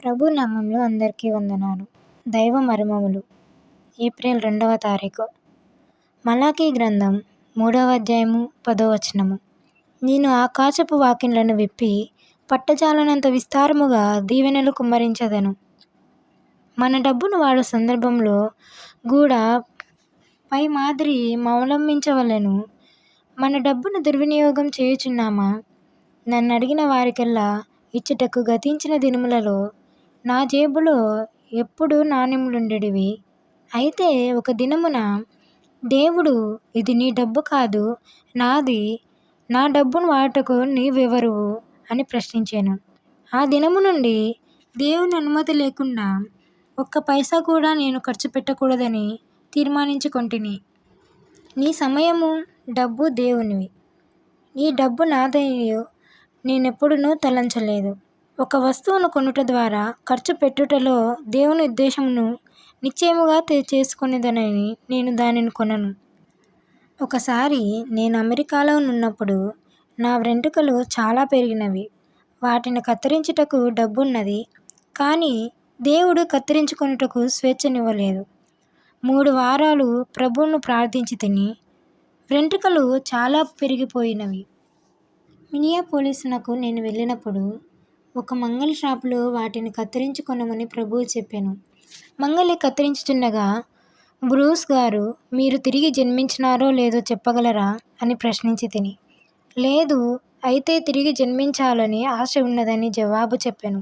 ప్రభు నామంలో అందరికీ వందనాలు. దైవ మర్మములు ఏప్రిల్ 2వ తారీఖు. మలాకీ గ్రంథం 3వ అధ్యాయము 10వ వచనము. నేను ఆకాశపు వాకిళ్లను విప్పి పట్టజాలనంత విస్తారముగా దీవెనలు కుమ్మరించదను. మన డబ్బును వాడు సందర్భంలో కూడా పై మాదిరి అవలంబించవలెను. మన డబ్బును దుర్వినియోగం చేయుచున్నామా? నన్ను అడిగిన వారికెల్లా ఇచ్చుటకు గతించిన దినములలో నా జేబులో ఎప్పుడు నాణెములుండెడివి. అయితే ఒక దినమున దేవుడు, ఇది నీ డబ్బు కాదు, నాది, నా డబ్బును వాడుటకు నీవెవరువు అని ప్రశ్నించాను. ఆ దినము నుండి దేవుని అనుమతి లేకుండా ఒక్క పైసా కూడా నేను ఖర్చు పెట్టకూడదని తీర్మానించుకొంటిని. నీ సమయము, డబ్బు దేవునివి, నీ డబ్బు నాదనియు నేనెప్పుడునూ తలంచలేదు. ఒక వస్తువును కొనుట ద్వారా ఖర్చు పెట్టుటలో దేవుని ఉద్దేశమును నిశ్చయముగా చేసుకొనేదనని నేను దానిని కొనను. ఒకసారి నేను అమెరికాలో నున్నప్పుడు నా వెంట్రుకలు చాలా పెరిగినవి. వాటిని కత్తిరించుటకు డబ్బున్నది, కానీ దేవుడు కత్తిరించుకొనుటకు స్వేచ్ఛనివ్వలేదు. 3 వారాలు ప్రభువును ప్రార్థించి తిని వెంట్రుకలు చాలా పెరిగిపోయినవి. మినియాపోలిస్నకు నేను వెళ్ళినప్పుడు ఒక మంగలి షాపులో వాటిని కత్తిరించుకొనమని ప్రభువు చెప్పాను. మంగలి కత్తిరించుచుండగా, బ్రూస్ గారు, మీరు తిరిగి జన్మించినారో లేదో చెప్పగలరా అని ప్రశ్నించి తిని, లేదు, అయితే తిరిగి జన్మించాలని ఆశ ఉన్నదని జవాబు చెప్పాను.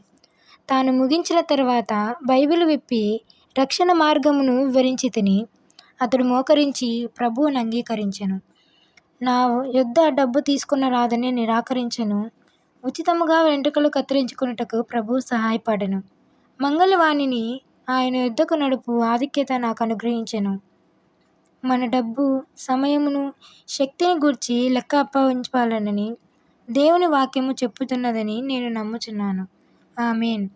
తాను ముగించిన తర్వాత బైబిలు విప్పి రక్షణ మార్గమును వివరించి తిని అతడు మోకరించి ప్రభువును అంగీకరించెను. నా యొద్ద డబ్బు తీసుకొనరాదని నిరాకరించెను. ఉచితముగా వెంట్రుకలు కత్తిరించుకొనుటకు ప్రభువు సహాయపడెను. మంగలి వానిని ఆయన యొద్దకు నడుపు ఆధిక్యత నాకు అనుగ్రహించెను. మన డబ్బు, సమయమును, శక్తిని గూర్చి లెక్క అప్పగించాలని దేవుని వాక్యము చెప్పుతున్నదని నేను నమ్ముచున్నాను. ఆమేన్.